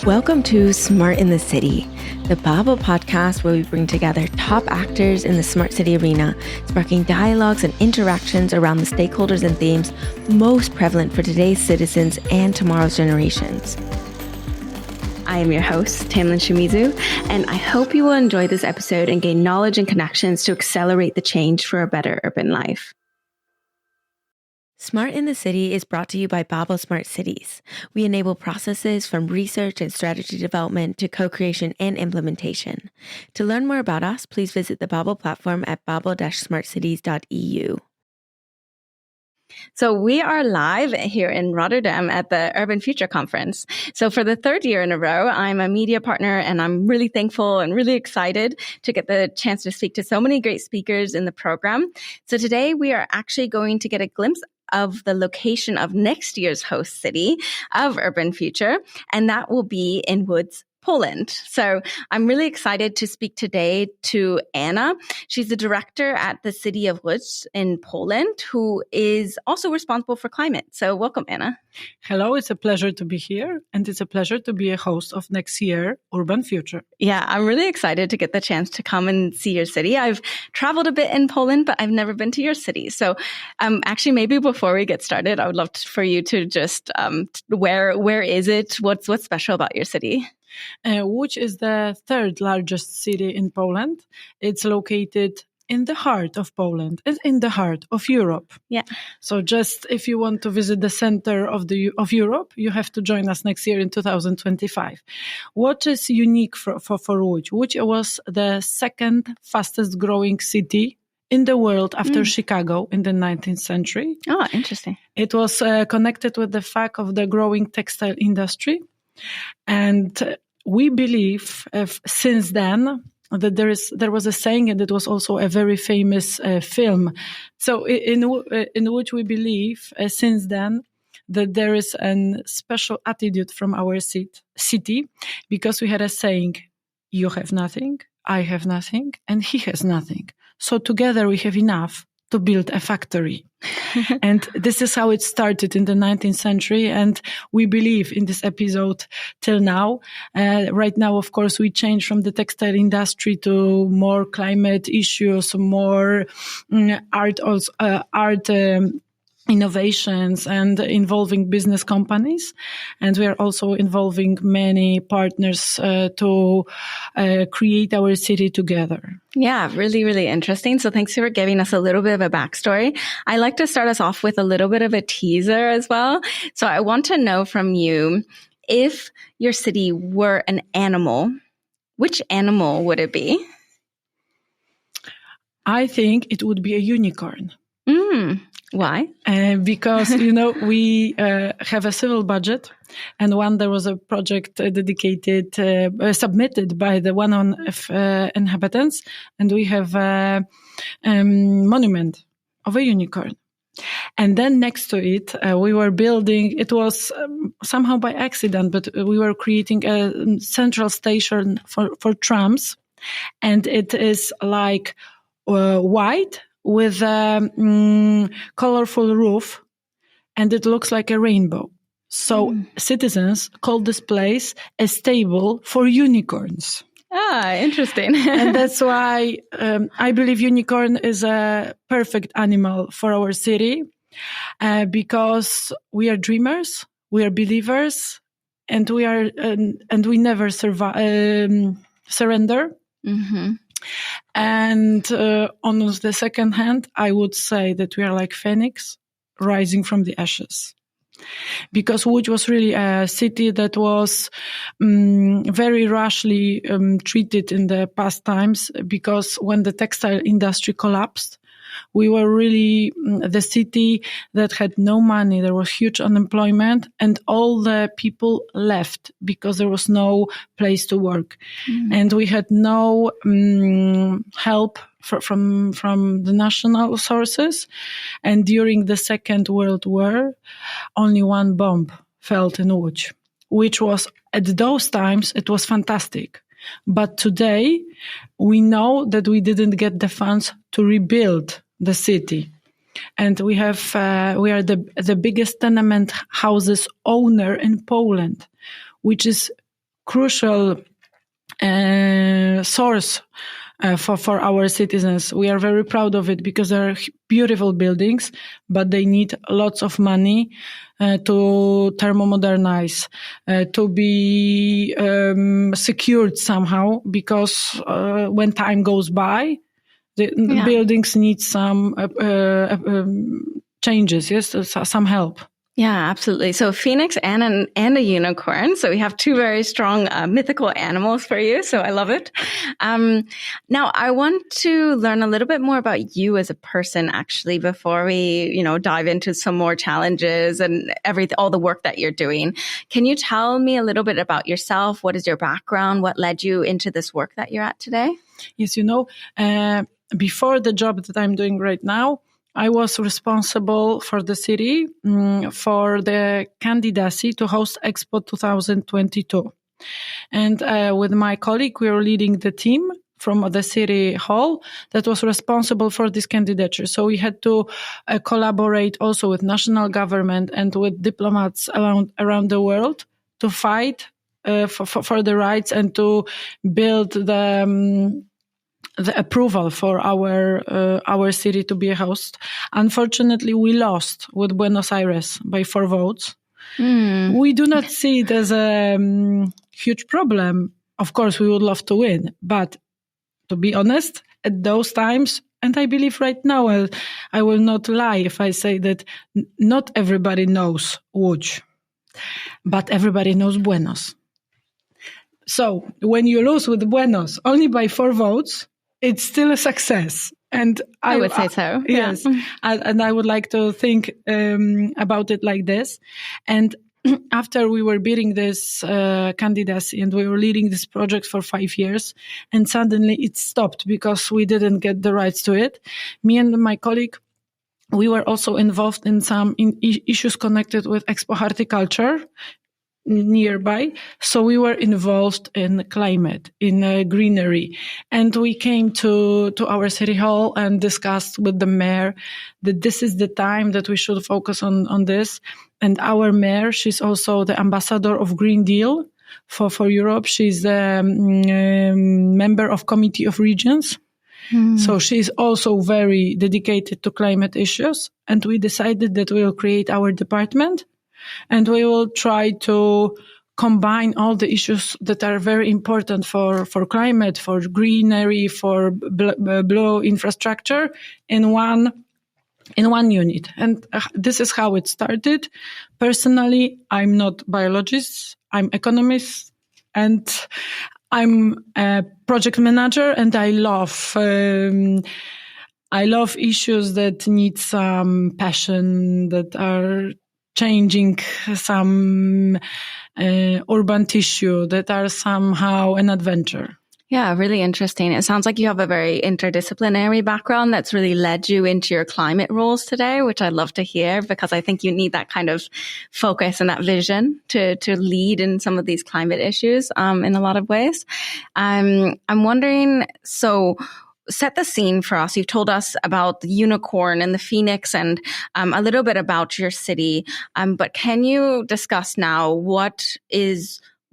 Welcome to Smart in the City, the Babel podcast where we bring together top actors in the smart city arena, sparking dialogues and interactions around the stakeholders and themes most prevalent for today's citizens and tomorrow's generations. I am your host, Tamlin Shimizu, and I hope you will enjoy this episode and gain knowledge and connections to accelerate the change for a better urban life. Smart in the City is brought to you by Babel Smart Cities. We enable processes from research and strategy development to co-creation and implementation. To learn more about us, please visit the Babel platform at babel-smartcities.eu. So we are live here in Rotterdam at the Urban Future Conference. So for the third year in a row, I'm a media partner, and I'm really thankful and really excited to get the chance to speak to so many great speakers in the program. So today we are actually going to get a glimpse of the location of next year's host city of Urban Future, and that will be in Łódź, Poland. So I'm really excited to speak today to Anna. She's the director at the city of Łódź in Poland, who is also responsible for climate. So welcome, Anna. Hello, it's a pleasure to be here, and it's a pleasure to be a host of next year Urban Future. Yeah, I'm really excited to get the chance to come and see your city. I've traveled a bit in Poland, but I've never been to your city. So actually, maybe before we get started, I would love for you to just, where is it? What's special about your city? Łódź is the third largest city in Poland. It's located in the heart of Poland, in the heart of Europe. Yeah. So just if you want to visit the center of Europe, you have to join us next year in 2025. What is unique for Łódź? Łódź was the second fastest growing city in the world after Chicago in the 19th century. Oh, interesting. It was connected with the fact of the growing textile industry. And we believe since then that there was a saying, and it was also a very famous film. So in which we believe since then that there is a special attitude from our city, because we had a saying, you have nothing, I have nothing, and he has nothing. So together we have enough to build a factory. And this is how it started in the 19th century. And we believe in this episode till now. Right now, of course, we change from the textile industry to more climate issues, more art innovations, and involving business companies. And we are also involving many partners to create our city together. Yeah, really, really interesting. So thanks for giving us a little bit of a backstory. I like to start us off with a little bit of a teaser as well. So I want to know from you, if your city were an animal, which animal would it be? I think it would be a unicorn. Why? Because, we have a civil budget, and there was a project dedicated, submitted by the inhabitants, and we have a monument of a unicorn. And then next to it, we were building, it was somehow by accident, but we were creating a central station for trams, and it is like white, with a colorful roof, and it looks like a rainbow. So citizens call this place a stable for unicorns. Ah, interesting. And that's why I believe unicorn is a perfect animal for our city, because we are dreamers, we are believers, and we never surrender. Mm-hmm. And on the second hand, I would say that we are like phoenix rising from the ashes. Because Łódź was really a city that was very rashly treated in the past times, because when the textile industry collapsed, we were really the city that had no money. There was huge unemployment, and all the people left because there was no place to work. And we had no help from the national sources. And during the Second World War, only one bomb fell in Łódź, which was, at those times, it was fantastic. But today, we know that we didn't get the funds to rebuild the city. And we are the biggest tenement houses owner in Poland, which is crucial source for our citizens. We are very proud of it because they are beautiful buildings, but they need lots of money to thermomodernize, to be secured somehow, because when time goes by, the buildings need some changes, yes, some help. Yeah, absolutely. So a phoenix and a unicorn. So we have two very strong mythical animals for you. So I love it. Now I want to learn a little bit more about you as a person, actually, before we, dive into some more challenges and all the work that you're doing. Can you tell me a little bit about yourself? What is your background? What led you into this work that you're at today? Yes, before the job that I'm doing right now, I was responsible for the city for the candidacy to host Expo 2022. And with my colleague, we were leading the team from the city hall that was responsible for this candidature. So we had to collaborate also with national government and with diplomats around the world to fight for the rights and to build the approval for our city to be a host. Unfortunately, we lost with Buenos Aires by 4 votes. We do not see it as a huge problem. Of course, we would love to win, but to be honest, at those times, and I believe right now, I will not lie if I say that not everybody knows Łódź, but everybody knows Buenos. So when you lose with Buenos only by 4 votes, it's still a success. And I would say so. Yes. Yeah. And I would like to think about it like this. And after we were beating this candidacy and we were leading this project for 5 years, and suddenly it stopped because we didn't get the rights to it. Me and my colleague, we were also involved in some issues connected with Expo Horticulture nearby. So we were involved in climate, in greenery. And we came to our city hall and discussed with the mayor that this is the time that we should focus on this. And our mayor, she's also the ambassador of Green Deal for Europe. She's a member of Committee of Regions. So she's also very dedicated to climate issues. And we decided that we'll create our department. And we will try to combine all the issues that are very important for climate, for greenery, for blue infrastructure in one unit. And this is how it started. Personally, I'm not biologist. I'm economist and I'm a project manager, and I love issues that need some passion, that are changing some urban tissue, that are somehow an adventure. Yeah, really interesting. It sounds like you have a very interdisciplinary background that's really led you into your climate roles today, which I'd love to hear, because I think you need that kind of focus and that vision to lead in some of these climate issues in a lot of ways. I'm wondering, so set the scene for us. You've told us about the unicorn and the phoenix and a little bit about your city. But can you discuss now what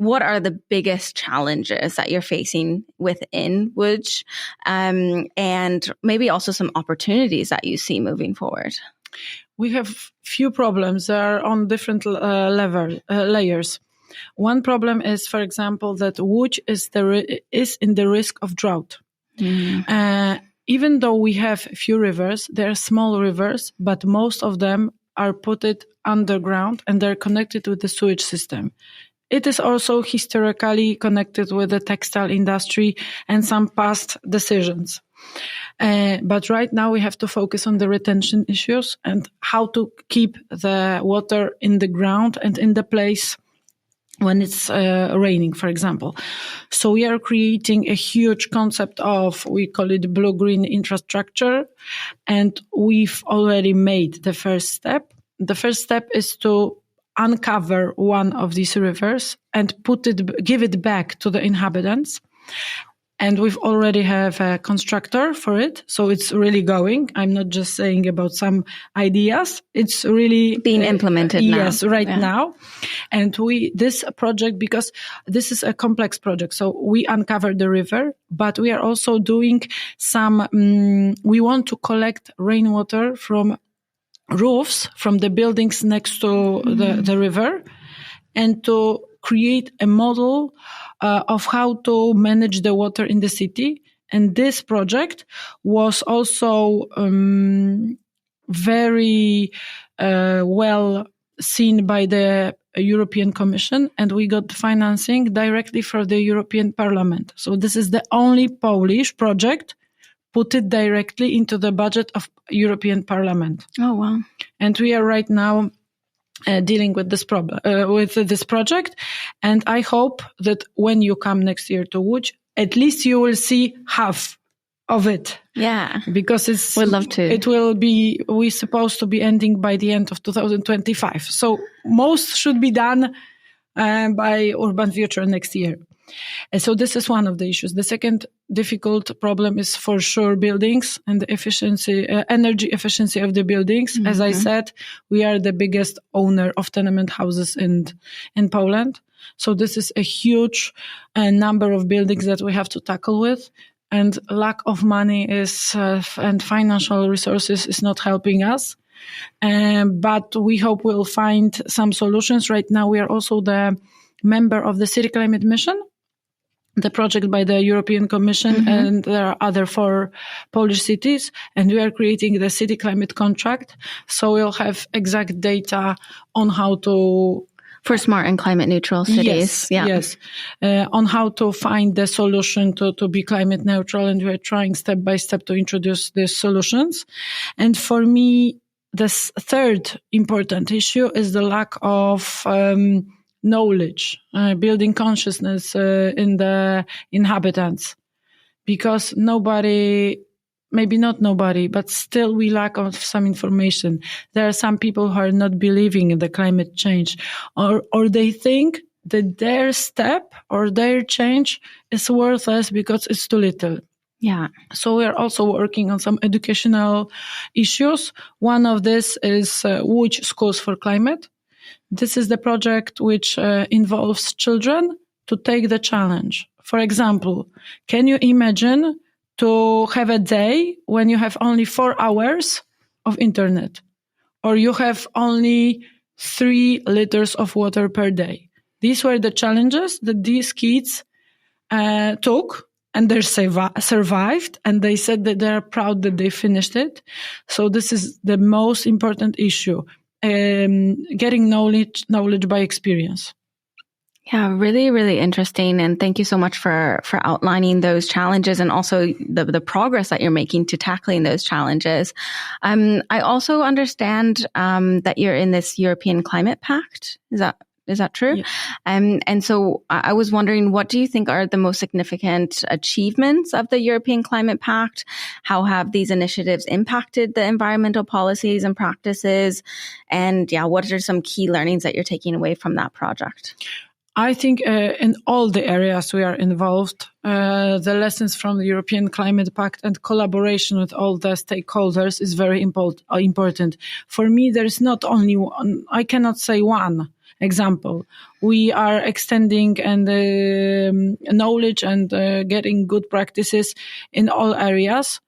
are the biggest challenges that you're facing within Łódź, and maybe also some opportunities that you see moving forward? We have few problems that are on different layers. One problem is, for example, that Łódź is in the risk of drought. Even though we have few rivers, they are small rivers, but most of them are put underground and they're connected with the sewage system. It is also historically connected with the textile industry and some past decisions. But right now we have to focus on the retention issues and how to keep the water in the ground and in the place when it's raining, for example. So we are creating a huge concept we call it blue-green infrastructure, and we've already made the first step. The first step is to uncover one of these rivers and give it back to the inhabitants. And we've already have a constructor for it. So it's really going. I'm not just saying about some ideas. It's really being implemented now. Yes, now. And this project, because this is a complex project. So we uncover the river, but we are also doing we want to collect rainwater from roofs, from the buildings next to the river, and to create a model of how to manage the water in the city. And this project was also very well seen by the European Commission, and we got financing directly from the European Parliament. So this is the only Polish project put it directly into the budget of European Parliament. Oh, wow. And we are right now dealing with this problem, with this project. And I hope that when you come next year to Łódź, at least you will see half of it. Yeah. Because we'd love to. We're supposed to be ending by the end of 2025. So most should be done by Urban Future next year. And so this is one of the issues. The second difficult problem is for sure buildings and the efficiency, energy efficiency of the buildings. As I said, we are the biggest owner of tenement houses in Poland. So this is a huge number of buildings that we have to tackle with. And lack of money and financial resources is not helping us. But we hope we'll find some solutions. Right now, we are also the member of the City Climate Mission, the project by the European Commission, and there are other 4 Polish cities, and we are creating the city climate contract. So we'll have exact data on how to... For smart and climate neutral cities. Yes. On how to find the solution to be climate neutral, and we're trying step by step to introduce these solutions. And for me, the third important issue is the lack of knowledge, building consciousness in the inhabitants, because maybe not nobody, but still we lack of some information. There are some people who are not believing in the climate change, or they think that their step or their change is worthless because it's too little. Yeah. So we are also working on some educational issues. One of this is Łódź Schools for Climate. This is the project which involves children to take the challenge. For example, can you imagine to have a day when you have only 4 hours of internet, or you have only 3 liters of water per day? These were the challenges that these kids took, and they survived, and they said that they are proud that they finished it. So this is the most important issue. Getting knowledge by experience. Yeah, really, really interesting. And thank you so much for outlining those challenges and also the progress that you're making to tackling those challenges. I also understand that you're in this European Climate Pact. Is that true? Yeah. And so I was wondering, what do you think are the most significant achievements of the European Climate Pact? How have these initiatives impacted the environmental policies and practices? And what are some key learnings that you're taking away from that project? I think in all the areas we are involved, the lessons from the European Climate Pact and collaboration with all the stakeholders is very important. For me, there is not only one, I cannot say one example. We are extending knowledge and getting good practices in all areas.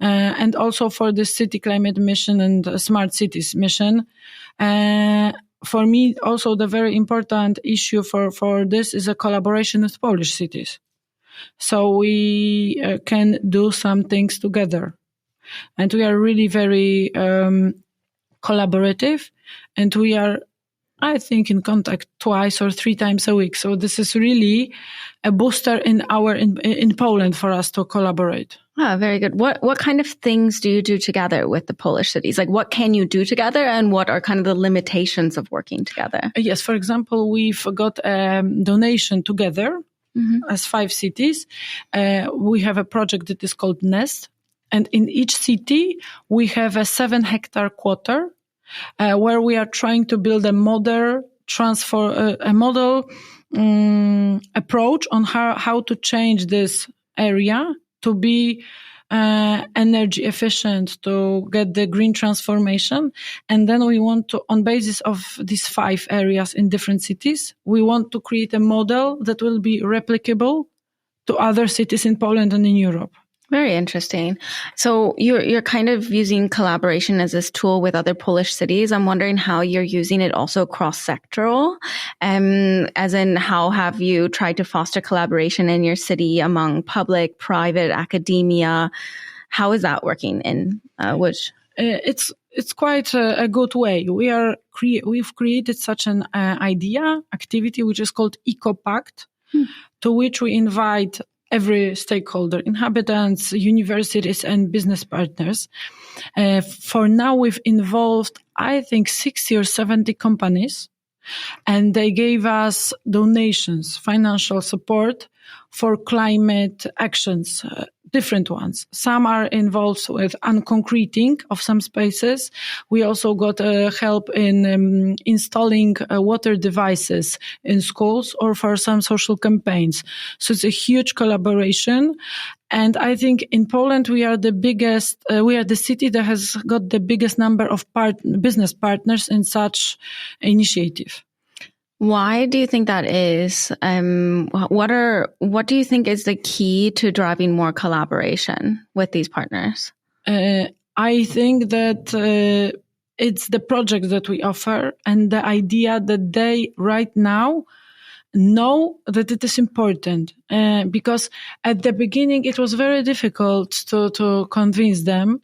And also for the City Climate Mission and Smart Cities Mission. For me, also the very important issue for this is a collaboration with Polish cities. So we can do some things together. And we are really very collaborative, and we are, I think, in contact 2 or 3 times a week. So this is really a booster in Poland for us to collaborate. Ah, very good. What kind of things do you do together with the Polish cities? Like, what can you do together, and what are kind of the limitations of working together? Yes, for example, we've got a donation together as 5 cities. We have a project that is called Nest, and in each city we have a 7-hectare quarter where we are trying to build a model approach on how to change this area to be energy efficient, to get the green transformation. And then we want to, on basis of these 5 areas in different cities, we want to create a model that will be replicable to other cities in Poland and in Europe. Very interesting. So you're kind of using collaboration as this tool with other Polish cities. I'm wondering how you're using it also cross-sectoral, as in how have you tried to foster collaboration in your city among public, private, academia? How is that working in Łódź? It's quite a good way. We've created such an activity which is called Pact, to which we invite every stakeholder, inhabitants, universities, and business partners. For now, we've involved, I think, 60 or 70 companies, and they gave us donations, financial support for climate actions, different ones. Some are involved with unconcreting of some spaces. We also got help in installing water devices in schools or for some social campaigns. So it's a huge collaboration. And I think in Poland, we are the city that has got the biggest number of business partners in such initiative. Why do you think that is? What do you think is the key to driving more collaboration with these partners? I think that it's the project that we offer and the idea that they right now know that it is important. Because at the beginning it was very difficult to convince them.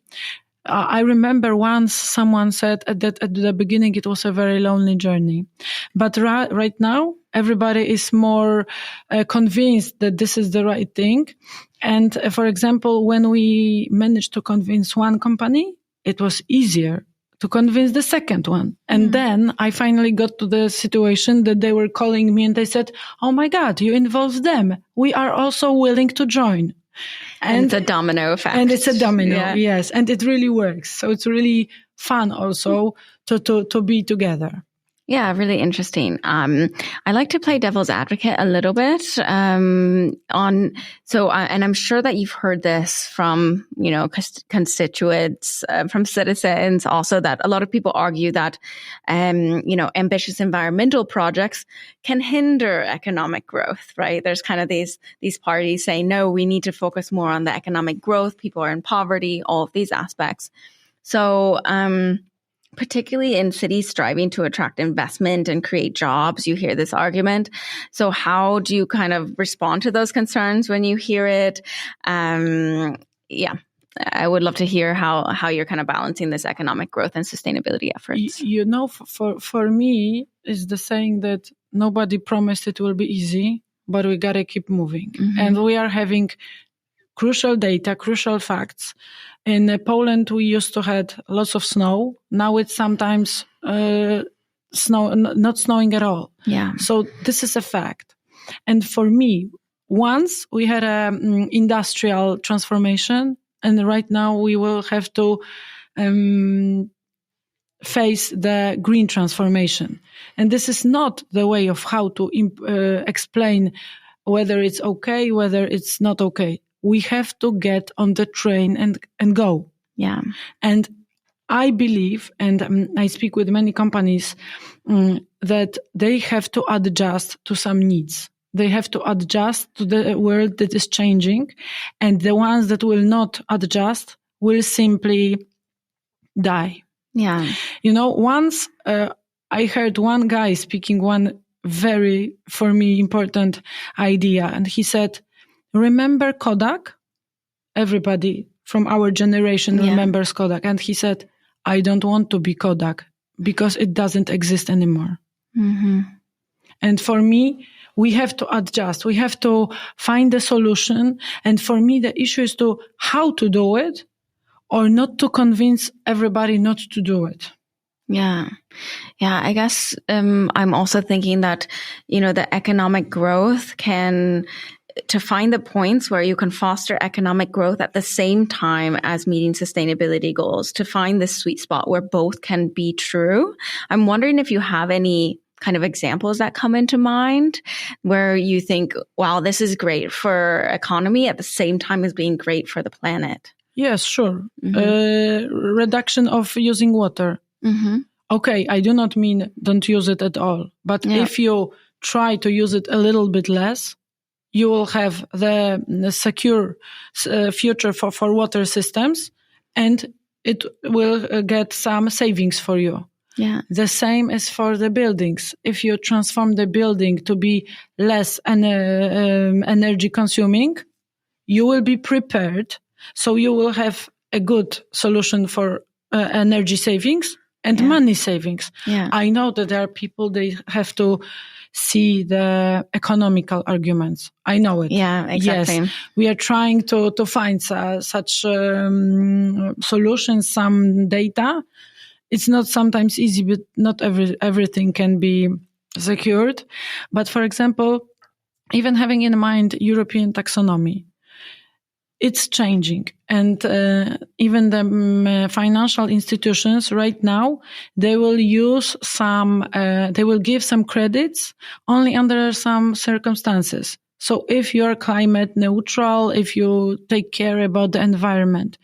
I remember once someone said that at the beginning it was a very lonely journey. But right now, everybody is more convinced that this is the right thing. And for example, when we managed to convince one company, it was easier to convince the second one. And then I finally got to the situation that they were calling me and they said, "Oh my God, you involved them. We are also willing to join." And it's a domino effect. And it's a domino, yes. And it really works. So it's really fun also to be together. Yeah, really interesting. I like to play devil's advocate a little bit and I'm sure that you've heard this from, constituents, from citizens also, that a lot of people argue that, ambitious environmental projects can hinder economic growth, right? There's kind of these parties saying, no, we need to focus more on the economic growth. People are in poverty, all of these aspects. So, particularly in cities striving to attract investment and create jobs, you hear this argument. So how do you kind of respond to those concerns when you hear it? I would love to hear how you're kind of balancing this economic growth and sustainability efforts. For me, it's the saying that nobody promised it will be easy, but we got to keep moving. Mm-hmm. And we are having crucial data, crucial facts. In Poland, we used to have lots of snow. Now it's sometimes not snowing at all. Yeah. So this is a fact. And for me, once we had an industrial transformation, and right now we will have to face the green transformation. And this is not the way of how to explain whether it's okay, whether it's not okay. We have to get on the train and go. Yeah. And I believe, and I speak with many companies, that they have to adjust to some needs. They have to adjust to the world that is changing. And the ones that will not adjust will simply die. Yeah. Once I heard one guy speaking one very, for me, important idea. And he said, "Remember Kodak?" Everybody from our generation remembers Kodak. And he said, "I don't want to be Kodak because it doesn't exist anymore." Mm-hmm. And for me, we have to adjust. We have to find a solution. And for me, the issue is how to do it or not to convince everybody not to do it. Yeah. I guess I'm also thinking that, the economic growth to find the points where you can foster economic growth at the same time as meeting sustainability goals, to find this sweet spot where both can be true. I'm wondering if you have any kind of examples that come into mind where you think, wow, this is great for economy at the same time as being great for the planet? Yes, sure. Reduction of using water. Okay, I do not mean don't use it at all. But if you try to use it a little bit less, you will have the secure future for water systems, and it will get some savings for you. Yeah. The same is for the buildings. If you transform the building to be less energy consuming, you will be prepared. So you will have a good solution for energy savings and money savings. Yeah. I know that there are people, they have to see the economical arguments. I know it. Yeah, exactly. Yes, we are trying to find such solutions, some data. It's not sometimes easy, but not everything can be secured. But for example, even having in mind European taxonomy, it's changing. And even the financial institutions right now, they will use they will give some credits only under some circumstances. So if you're climate neutral, if you take care about the environment.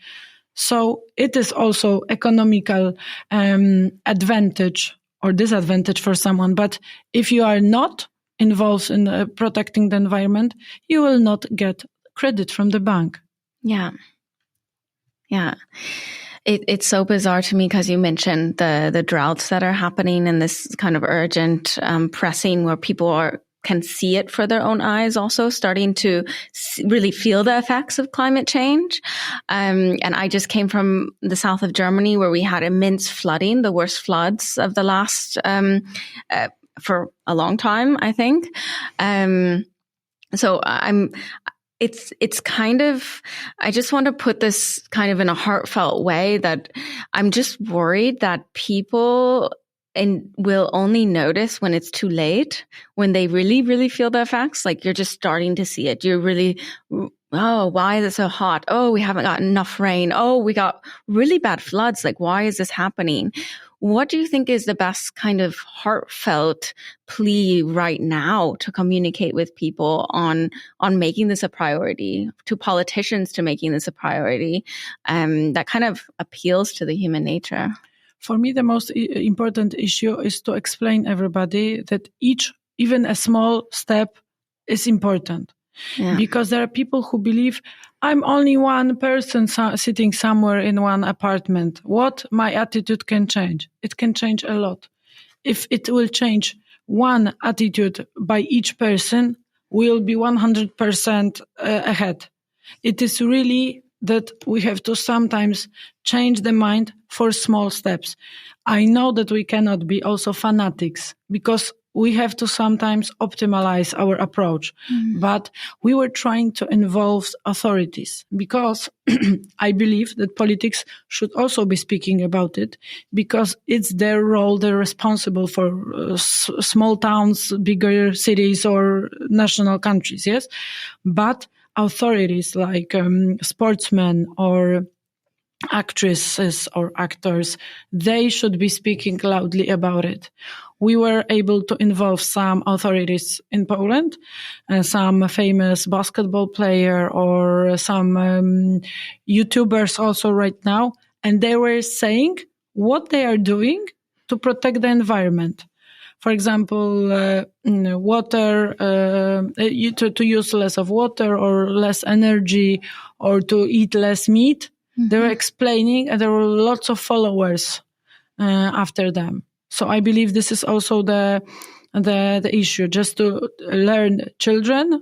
So it is also economical advantage or disadvantage for someone. But if you are not involved in protecting the environment, you will not get credit from the bank. Yeah. Yeah. It's so bizarre to me because you mentioned the droughts that are happening and this kind of urgent pressing where people can see it for their own eyes, also starting to really feel the effects of climate change. And I just came from the south of Germany where we had immense flooding, the worst floods of the last for a long time, I think. So it's kind of, I just want to put this kind of in a heartfelt way that I'm just worried that people will only notice when it's too late, when they really, really feel the effects. Like you're just starting to see it. You're really, oh, why is it so hot? Oh, we haven't got enough rain. Oh, we got really bad floods. Like, why is this happening? What do you think is the best kind of heartfelt plea right now to communicate with people on making this a priority, to politicians to making this a priority, that kind of appeals to the human nature? For me, the most important issue is to explain everybody that even a small step is important. Yeah. Because there are people who believe I'm only one person sitting somewhere in one apartment. What my attitude can change? It can change a lot. If it will change one attitude by each person, we'll be 100% ahead. It is really that we have to sometimes change the mind for small steps. I know that we cannot be also fanatics because we have to sometimes optimize our approach. Mm-hmm. But we were trying to involve authorities because I believe that politics should also be speaking about it because it's their role. They're responsible for small towns, bigger cities or national countries. Yes. But authorities like sportsmen or actresses or actors, they should be speaking loudly about it. We were able to involve some authorities in Poland, some famous basketball player or some YouTubers also right now, and they were saying what they are doing to protect the environment. For example, water, to use less of water or less energy or to eat less meat. Mm-hmm. They were explaining and there were lots of followers after them. So I believe this is also the issue, just to learn children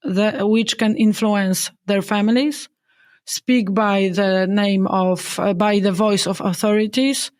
which can influence their families, speak by the voice of authorities,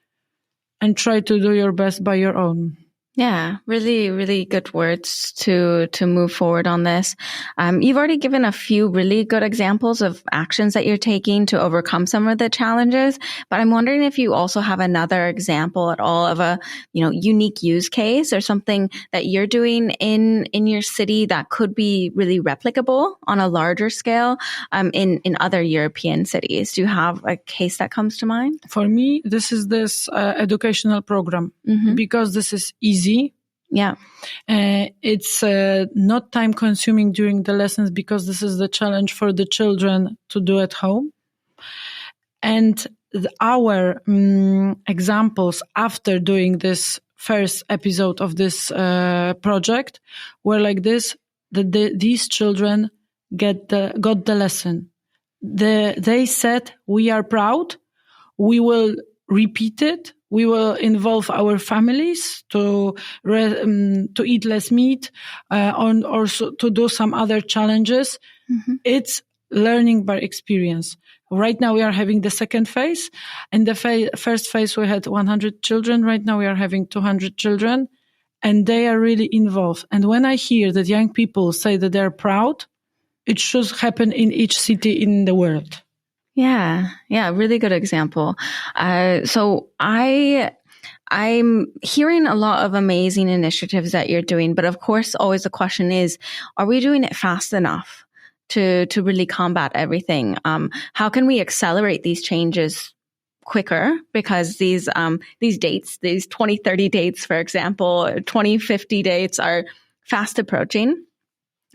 and try to do your best by your own. Yeah, really, really good words to move forward on this. You've already given a few really good examples of actions that you're taking to overcome some of the challenges, but I'm wondering if you also have another example at all of a, unique use case or something that you're doing in your city that could be really replicable on a larger scale, in other European cities. Do you have a case that comes to mind? For me, this is this educational program, mm-hmm. because this is easy. Yeah. It's not time consuming during the lessons because this is the challenge for the children to do at home. And our examples after doing this first episode of this project were like this, that these children got the lesson. They said, we are proud, we will repeat it, we will involve our families to eat less meat, or also to do some other challenges. Mm-hmm. It's learning by experience. Right now we are having the second phase. In the first phase we had 100 children. Right now we are having 200 children, and they are really involved. And when I hear that young people say that they're proud, it should happen in each city in the world. Yeah, really good example. So I'm hearing a lot of amazing initiatives that you're doing, but of course, always the question is, are we doing it fast enough to really combat everything? How can we accelerate these changes quicker? Because these dates, these 2030 dates, for example, 2050 dates are fast approaching.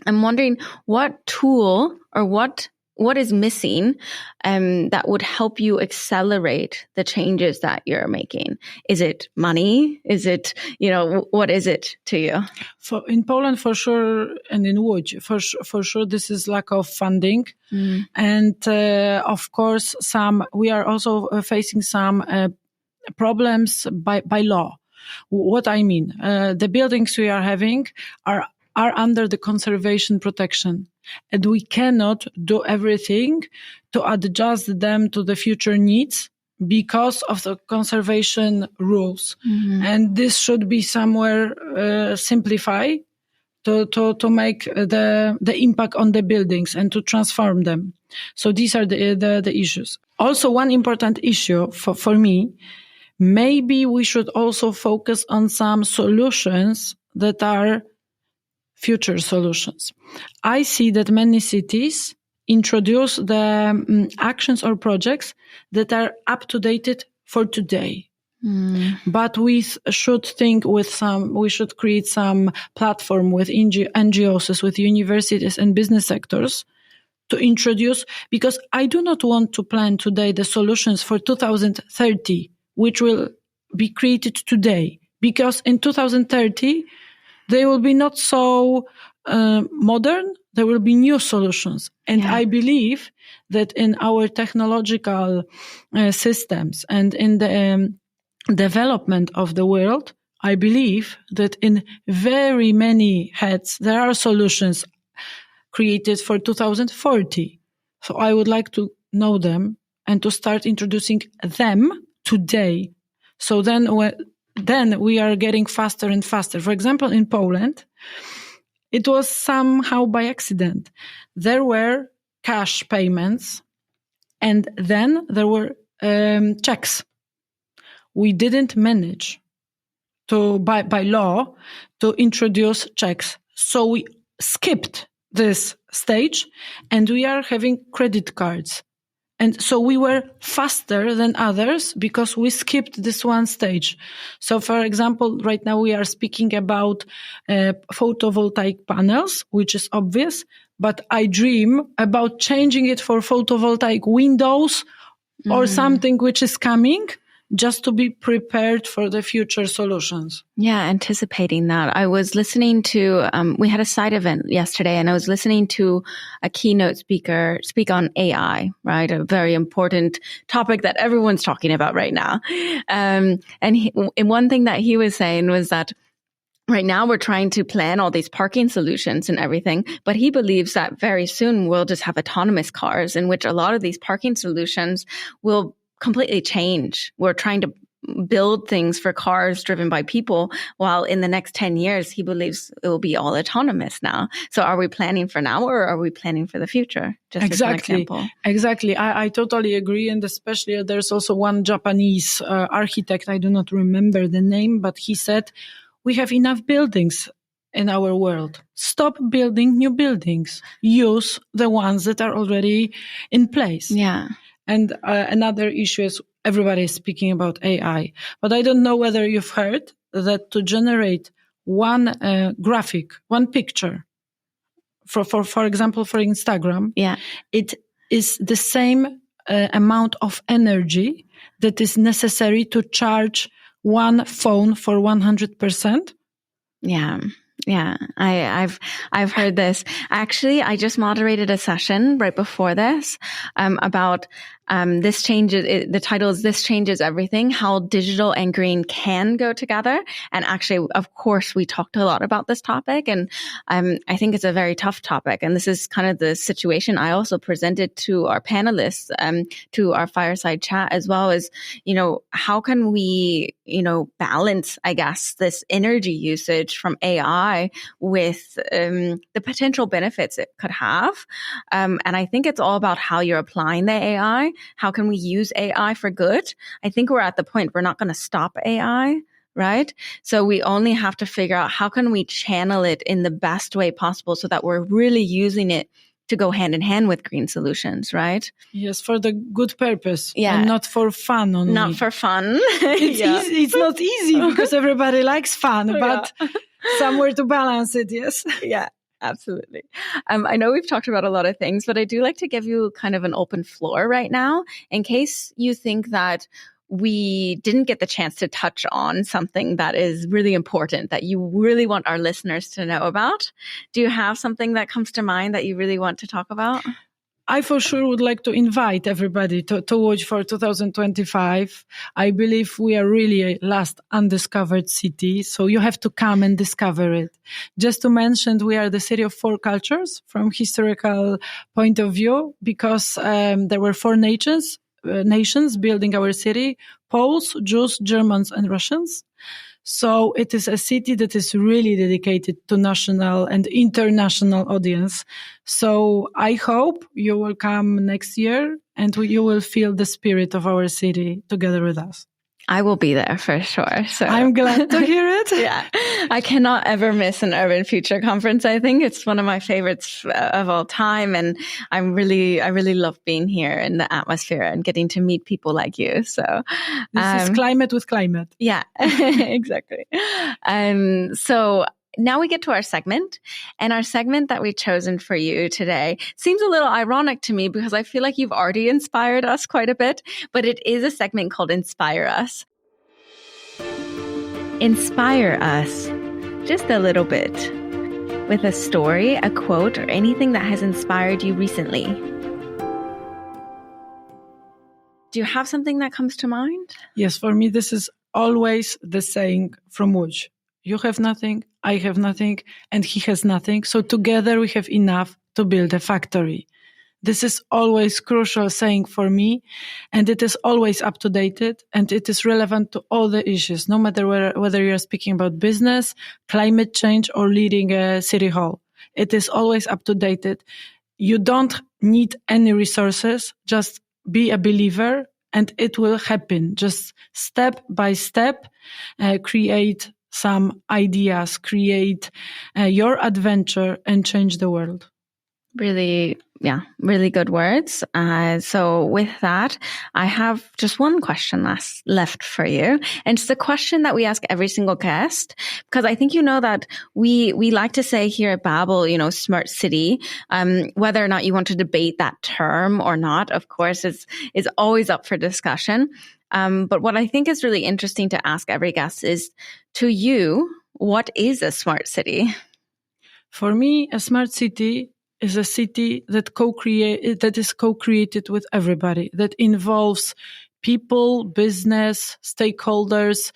I'm wondering what tool or what is missing that would help you accelerate the changes that you're making? Is it money? Is it, what is it to you? In Poland, for sure, and in Łódź, for sure, this is lack of funding. Mm. And of course, we are also facing some problems by law. What I mean, the buildings we are having are under the conservation protection. And we cannot do everything to adjust them to the future needs because of the conservation rules. Mm-hmm. And this should be somewhere simplified to make the impact on the buildings and to transform them. So these are the issues. Also, one important issue for me, maybe we should also focus on some solutions that are future solutions. I see that many cities introduce the actions or projects that are up to date for today. Mm. But we should we should create some platform with NGOs, with universities and business sectors to introduce, because I do not want to plan today the solutions for 2030, which will be created today, because in 2030, they will be not so modern. There will be new solutions. And I believe that in our technological systems and in the development of the world, I believe that in very many heads, there are solutions created for 2040. So I would like to know them and to start introducing them today. So then we are getting faster and faster. For example, in Poland, it was somehow by accident. There were cash payments, and then there were checks. We didn't manage to, by law, to introduce checks. So we skipped this stage, and we are having credit cards. And so we were faster than others because we skipped this one stage. So, for example, right now we are speaking about photovoltaic panels, which is obvious, but I dream about changing it for photovoltaic windows or something which is coming, just to be prepared for the future solutions. Yeah, anticipating that. I was listening to, we had a side event yesterday, and I was listening to a keynote speaker speak on AI, right? A very important topic that everyone's talking about right now. And one thing that he was saying was that right now we're trying to plan all these parking solutions and everything, but he believes that very soon we'll just have autonomous cars in which a lot of these parking solutions will completely change. We're trying to build things for cars driven by people, while in the next 10 years, he believes it will be all autonomous now. So are we planning for now, or are we planning for the future? Just exactly. As an example. Exactly. I totally agree. And especially there's also one Japanese architect, I do not remember the name, but he said, we have enough buildings in our world. Stop building new buildings. Use the ones that are already in place. Yeah. And another issue is everybody is speaking about AI, but I don't know whether you've heard that to generate one graphic, one picture, for example, for Instagram, it is the same amount of energy that is necessary to charge one phone for 100%. Yeah, I've heard this. Actually, I just moderated a session right before this about this changes. The title is "This Changes Everything: How Digital and Green Can Go Together." And actually, of course, we talked a lot about this topic, and I think it's a very tough topic. And this is kind of the situation I also presented to our panelists, to our fireside chat, as well as, how can we, balance, I guess, this energy usage from AI with the potential benefits it could have. And I think it's all about how you're applying the AI. How can we use AI for good? I think we're at the point we're not going to stop AI, right? So we only have to figure out how can we channel it in the best way possible so that we're really using it to go hand in hand with green solutions, right? Yes, for the good purpose. And not for fun only. Not for fun. It's not easy because everybody likes fun, but somewhere to balance it, yes. Yeah. Absolutely. I know we've talked about a lot of things, but I do like to give you kind of an open floor right now in case you think that we didn't get the chance to touch on something that is really important that you really want our listeners to know about. Do you have something that comes to mind that you really want to talk about? I for sure would like to invite everybody to Łódź for 2025. I believe we are really a last undiscovered city, so you have to come and discover it. Just to mention, we are the city of four cultures from historical point of view, because there were four nations building our city: Poles, Jews, Germans, and Russians. So it is a city that is really dedicated to national and international audience. So I hope you will come next year and you will feel the spirit of our city together with us. I will be there for sure. So I'm glad to hear it. Yeah. I cannot ever miss an Urban Future conference. I think it's one of my favorites of all time. And I really love being here in the atmosphere and getting to meet people like you. So this is climate with climate. Yeah, exactly. So now we get to our segment, and our segment that we've chosen for you today seems a little ironic to me because I feel like you've already inspired us quite a bit, but it is a segment called Inspire Us. Inspire us just a little bit with a story, a quote, or anything that has inspired you recently. Do you have something that comes to mind? Yes, for me, this is always the saying from Łódź. You have nothing, I have nothing, and he has nothing. So together we have enough to build a factory. This is always crucial saying for me, and it is always up to date, and it is relevant to all the issues, no matter whether you're speaking about business, climate change, or leading a city hall. It is always up to date. You don't need any resources, just be a believer, and it will happen. Just step by step, create some ideas, create your adventure, and change the world. Really good words. So with that, I have just one question left for you. And it's the question that we ask every single guest, because I think you know that we like to say here at Babel, smart city, whether or not you want to debate that term or not, of course, is always up for discussion. But what I think is really interesting to ask every guest is, to you, what is a smart city? For me, a smart city is a city that is co-created with everybody, that involves people, business, stakeholders,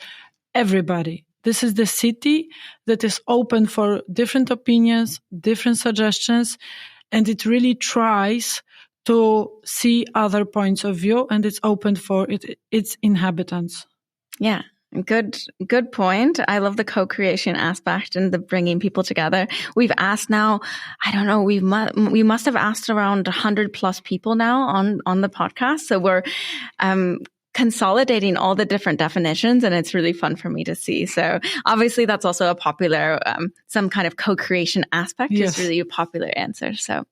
everybody. This is the city that is open for different opinions, different suggestions, and it really tries to see other points of view, and it's open for its inhabitants. Yeah. Good point. I love the co-creation aspect and the bringing people together. We've asked now, I don't know, we must have asked around 100 plus people now on the podcast. So we're consolidating all the different definitions, and it's really fun for me to see. So obviously that's also a popular, some kind of co-creation aspect is really a popular answer. So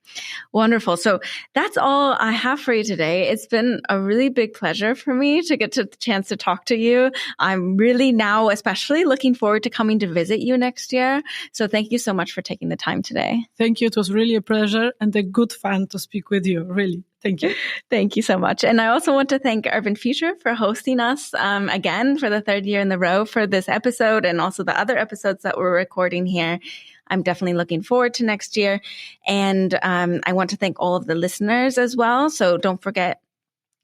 wonderful. So that's all I have for you today. It's been a really big pleasure for me to get the chance to talk to you. I'm really now especially looking forward to coming to visit you next year. So thank you so much for taking the time today. Thank you. It was really a pleasure and a good fun to speak with you. Really. Thank you. Thank you so much. And I also want to thank Urban Future for hosting us again for the third year in a row for this episode and also the other episodes that we're recording here. I'm definitely looking forward to next year. And I want to thank all of the listeners as well. So don't forget,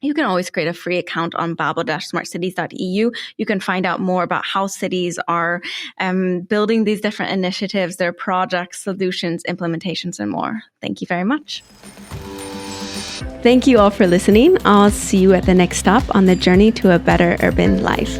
you can always create a free account on babel-smartcities.eu. You can find out more about how cities are building these different initiatives, their projects, solutions, implementations, and more. Thank you very much. Thank you all for listening. I'll see you at the next stop on the journey to a better urban life.